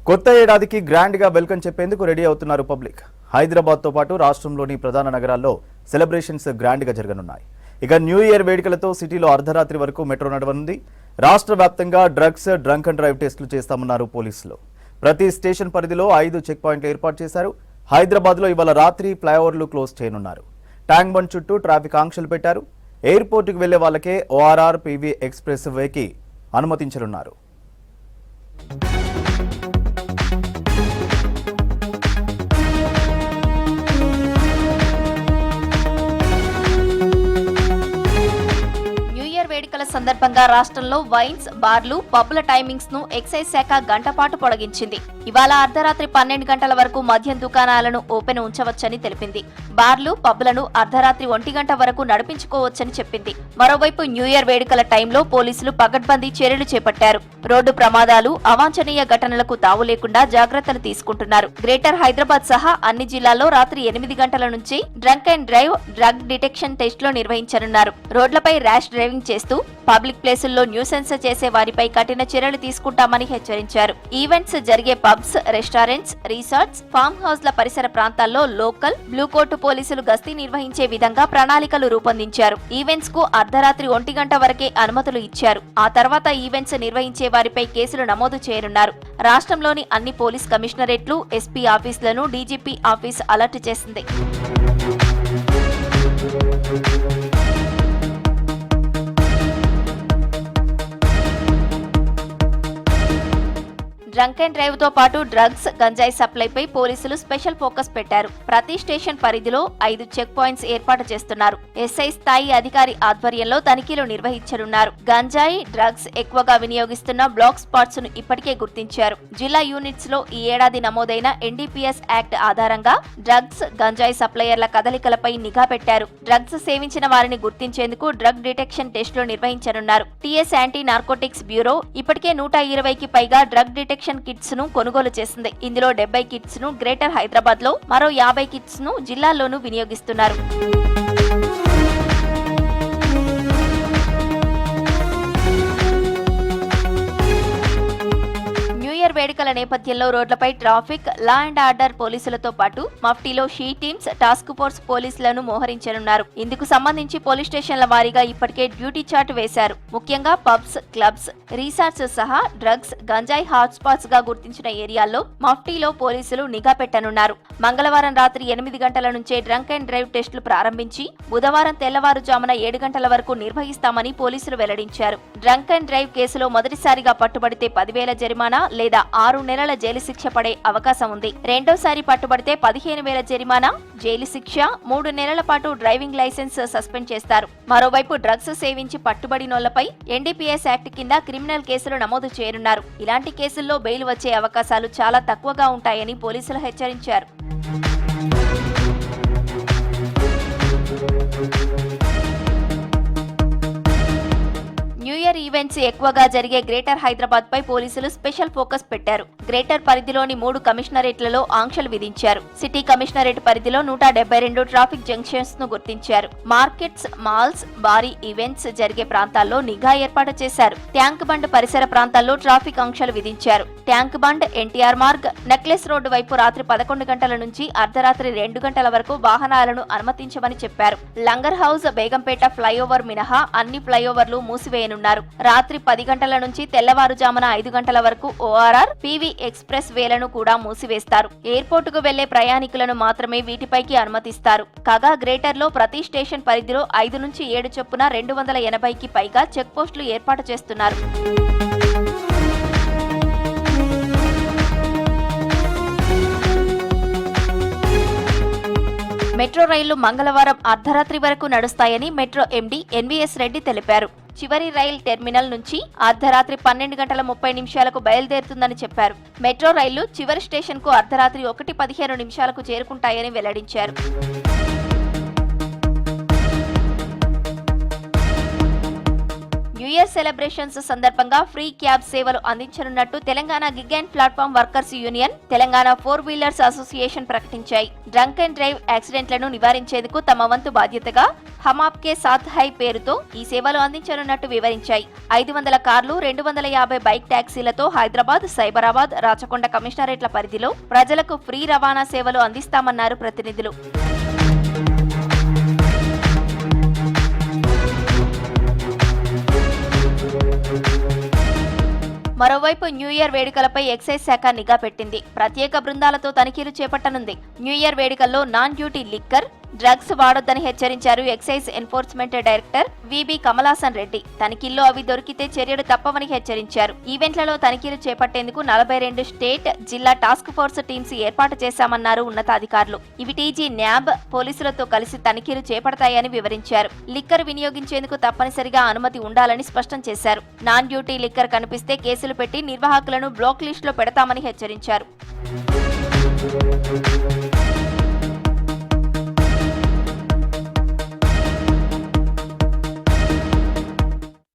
కొత్త ఏడాదికి గ్రాండ్ గా వెల్కమ్ చెప్పేందుకు రెడీ అవుతున్నారు పబ్లిక్. హైదరాబాద్ తో పాటు రాష్ట్రంలోని ప్రధాన నగరాల్లో సెలబ్రేషన్స్ గ్రాండ్ గా జరగనున్నాయి. ఇక న్యూ ఇయర్ వేడుకలతో సిటీలో అర్ధరాత్రి వరకు మెట్రో నడవనుంది. రాష్ట్ర వ్యాప్తంగా డ్రగ్స్, డ్రంక్ అండ్ డ్రైవ్ టెస్టులు చేస్తామన్నారు పోలీసులు. ప్రతి స్టేషన్ పరిధిలో 5 చెక్ పాయింట్లు ఏర్పాటు చేశారు. హైదరాబాద్ లో ఇవాళ రాత్రి ఫ్లైఓవర్లు క్లోజ్ చేయనున్నారు. ట్యాంక్ బండ్ చుట్టూ ట్రాఫిక్ ఆంక్షలు పెట్టారు. ఎయిర్పోర్టుకు వెళ్లే వాళ్ళకే ORR PV ఎక్స్ప్రెస్ వేకి అనుమతించనున్నారు. వేడుకల సందర్భంగా రాష్ట్రంలో వైన్స్, బార్లు, పబ్ల టైమింగ్స్ ను ఎక్సైజ్ శాఖ గంటపాటు పొడిగించింది. ఇవాళ అర్ధరాత్రి 12 గంటల వరకు మద్యం దుకాణాలను ఓపెన్ ఉంచవచ్చని తెలిపింది. బార్లు, పబ్లను అర్ధరాత్రి 1 గంట వరకు నడిపించుకోవచ్చని చెప్పింది. మరోవైపు న్యూ ఇయర్ వేడుకల టైంలో పోలీసులు పకడ్బందీ చర్యలు చేపట్టారు. రోడ్డు ప్రమాదాలు, అవాంఛనీయ ఘటనలకు తావు లేకుండా జాగ్రత్తలు తీసుకుంటున్నారు. గ్రేటర్ హైదరాబాద్ సహా అన్ని జిల్లాల్లో రాత్రి 8 గంటల నుంచి drunk and drive, drug detection టెస్టులు నిర్వహించనున్నారు. రోడ్లపై ర్యాష్ డ్రైవింగ్ చేస్తూ పబ్లిక్ ప్లేసుల్లో న్యూసెన్స్ చేసే వారిపై కఠిన చర్యలు తీసుకుంటామని హెచ్చరించారు. ఈవెంట్స్ జరిగే పబ్స్, రెస్టారెంట్స్, రిసార్ట్స్, ఫామ్ హౌస్ల పరిసర ప్రాంతాల్లో లోకల్, బ్లూ కోర్టు పోలీసులు గస్తీ నిర్వహించే విధంగా ప్రణాళికలు రూపొందించారు. ఈవెంట్స్ కు అర్ధరాత్రి 1 గంట వరకే అనుమతులు ఇచ్చారు. ఆ తర్వాత ఈవెంట్స్ నిర్వహించే వారిపై కేసులు నమోదు చేయనున్నారు. రాష్ట్రంలోని అన్ని పోలీస్ కమిషనరేట్లు, ఎస్పీ ఆఫీసులను డీజీపీ ఆఫీస్ అలర్ట్ చేసింది. డ్రంక్ అండ్ డ్రైవ్ తో పాటు డ్రగ్స్, గంజాయి సప్లైపై పోలీసులు స్పెషల్ ఫోకస్ పెట్టారు. ప్రతి స్టేషన్ పరిధిలో 5 చెక్ పాయింట్స్ ఏర్పాటు చేస్తున్నారు. ఎస్ఐ స్థాయి అధికారి ఆధ్వర్యంలో తనిఖీలు నిర్వహించనున్నారు. గంజాయి, డ్రగ్స్ ఎక్కువగా వినియోగిస్తున్న బ్లాక్ స్పాట్స్ ను ఇప్పటికే గుర్తించారు. జిల్లా యూనిట్స్ లో ఈ ఏడాది నమోదైన NDPS యాక్ట్ ఆధారంగా డ్రగ్స్, గంజాయి సప్లయర్ల కదలికలపై నిఘా పెట్టారు. డ్రగ్స్ సేవించిన వారిని గుర్తించేందుకు డ్రగ్ డిటెక్షన్ టెస్టులు నిర్వహించనున్నారు. TS యాంటీ నార్కోటిక్స్ బ్యూరో ఇప్పటికే 120కి పైగా డ్రగ్ డిటెక్షన్ కిట్స్ ను కొనుగోలు చేసింది. ఇందులో 70 కిట్స్ ను గ్రేటర్ హైదరాబాద్ లో, మరో 50 కిట్స్ ను జిల్లాల్లోనూ వినియోగిస్తున్నారు. వేడుకల నేపథ్యంలో రోడ్లపై ట్రాఫిక్, లా అండ్ ఆర్డర్ పోలీసులతో పాటు మఫ్టీలో షీ టీమ్స్, టాస్క్ ఫోర్స్ పోలీసులను మోహరించనున్నారు. ఇందుకు సంబంధించి పోలీస్ స్టేషన్ల వారీగా ఇప్పటికే డ్యూటీ చార్ట్ వేశారు. ముఖ్యంగా పబ్స్, క్లబ్స్, రిసార్ట్స్ సహా డ్రగ్స్, గంజాయి హాట్స్పాట్స్ గా గుర్తించిన ఏరియాల్లో మఫ్టీలో పోలీసులు నిఘా పెట్టనున్నారు. మంగళవారం రాత్రి 8 గంటల నుంచే డ్రంక్ అండ్ డ్రైవ్ టెస్టులు ప్రారంభించి బుధవారం తెల్లవారుజామున 7 గంటల వరకు నిర్వహిస్తామని పోలీసులు వెల్లడించారు. డ్రంక్ అండ్ డ్రైవ్ కేసులో మొదటిసారిగా పట్టుబడితే 10,000 జరిమానా లేదా 6 నెలల జైలు శిక్ష పడే అవకాశం ఉంది. రెండోసారి పట్టుబడితే 15,000 జరిమానా, జైలు శిక్ష, 3 నెలల పాటు డ్రైవింగ్ లైసెన్స్ సస్పెండ్ చేస్తారు. మరోవైపు డ్రగ్స్ సేవించి పట్టుబడినోళ్లపై NDPS యాక్ట్ కింద క్రిమినల్ కేసులు నమోదు చేయనున్నారు. ఇలాంటి కేసుల్లో బెయిల్ వచ్చే అవకాశాలు చాలా తక్కువగా ఉంటాయని పోలీసులు హెచ్చరించారు. న్యూ ఇయర్ ఈవెంట్స్ ఎక్కువగా జరిగే గ్రేటర్ హైదరాబాద్ పై పోలీసులు స్పెషల్ ఫోకస్ పెట్టారు. గ్రేటర్ పరిధిలోని 3 కమిషనరేట్లలో ఆంక్షలు విధించారు. సిటీ కమిషనరేట్ పరిధిలో 172 ట్రాఫిక్ జంక్షన్స్ ను గుర్తించారు. మార్కెట్స్, మాల్స్, భారీ ఈవెంట్స్ జరిగే ప్రాంతాల్లో నిఘా ఏర్పాటు చేశారు. ట్యాంక్ బండ్ పరిసర ప్రాంతాల్లో ట్రాఫిక్ ఆంక్షలు విధించారు. Tank bund, NTR Marg, necklace road వైపు రాత్రి 11 గంటల నుంచి అర్ధరాత్రి 2 గంటల వరకు వాహనాలను అనుమతించమని చెప్పారు. లంగర్ హౌస్, బేగంపేట ఫ్లైఓవర్ మినహా అన్ని ఫ్లైఓవర్లు మూసివేయనున్నారు. రాత్రి 10 గంటల నుంచి తెల్లవారుజామున 5 గంటల వరకు ORR PV ఎక్స్ప్రెస్ వేలను కూడా మూసివేస్తారు. ఎయిర్పోర్టుకు వెళ్లే ప్రయాణికులను మాత్రమే వీటిపైకి అనుమతిస్తారు. కాగా గ్రేటర్ లో ప్రతి స్టేషన్ పరిధిలో 5 నుంచి 7 చొప్పున 280కి పైగా చెక్ పోస్టులు ఏర్పాటు చేస్తున్నారు. మెట్రో రైళ్లు మంగళవారం అర్ధరాత్రి వరకు నడుస్తాయని మెట్రో MD NVS రెడ్డి తెలిపారు. చివరి రైల్ టెర్మినల్ నుంచి అర్ధరాత్రి 12 గంటల 30 నిమిషాలకు బయలుదేరుతుందని చెప్పారు. మెట్రో రైళ్లు చివరి స్టేషన్ కు అర్ధరాత్రి 1:15 నిమిషాలకు చేరుకుంటాయని వెల్లడించారు. న్యూ ఇయర్ సెలబ్రేషన్స్ సందర్భంగా ఫ్రీ క్యాబ్ సేవలు అందించనున్నట్టు Telangana gig and platform workers union, Telangana 4 wheelers association ప్రకటించాయి. డ్రంక్ అండ్ డ్రైవ్ యాక్సిడెంట్లను నివారించేందుకు తమ వంతు బాధ్యతగా హమ్ ఆప్కే సాథ్ హై పేరుతో ఈ సేవలు అందించనున్నట్టు వివరించాయి. 500 కార్లు, 250 బైక్ టాక్సీలతో హైదరాబాద్, సైబరాబాద్, రాచకొండ కమిషనరేట్ల పరిధిలో ప్రజలకు ఫ్రీ రవాణా సేవలు అందిస్తామన్నారు ప్రతినిధులు. మరోవైపు న్యూ ఇయర్ వేడుకలపై ఎక్సైజ్ శాఖ నిఘా పెట్టింది. ప్రత్యేక బృందాలతో తనిఖీలు చేపట్టనుంది. న్యూ ఇయర్ వేడుకల్లో నాన్ డ్యూటీ లిక్కర్, డ్రగ్స్ వాడొద్దని హెచ్చరించారు excise enforcement director V B Kamalasan Reddy. తనిఖీల్లో అవి దొరికితే చర్యలు తప్పవని హెచ్చరించారు. ఈవెంట్లలో తనిఖీలు చేపట్టేందుకు 42 స్టేట్, జిల్లా టాస్క్ ఫోర్స్ టీమ్స్ ఏర్పాటు చేశామన్నారు ఉన్నతాధికారులు. ఇవి టీజీ, న్యాబ్ పోలీసులతో కలిసి తనిఖీలు చేపడతాయని వివరించారు. లిక్కర్ వినియోగించేందుకు తప్పనిసరిగా అనుమతి ఉండాలని స్పష్టం చేశారు. నాన్ డ్యూటీ లిక్కర్ కనిపిస్తే కేసులు పెట్టి నిర్వాహకులను బ్లాక్ లిస్టులో పెడతామని హెచ్చరించారు.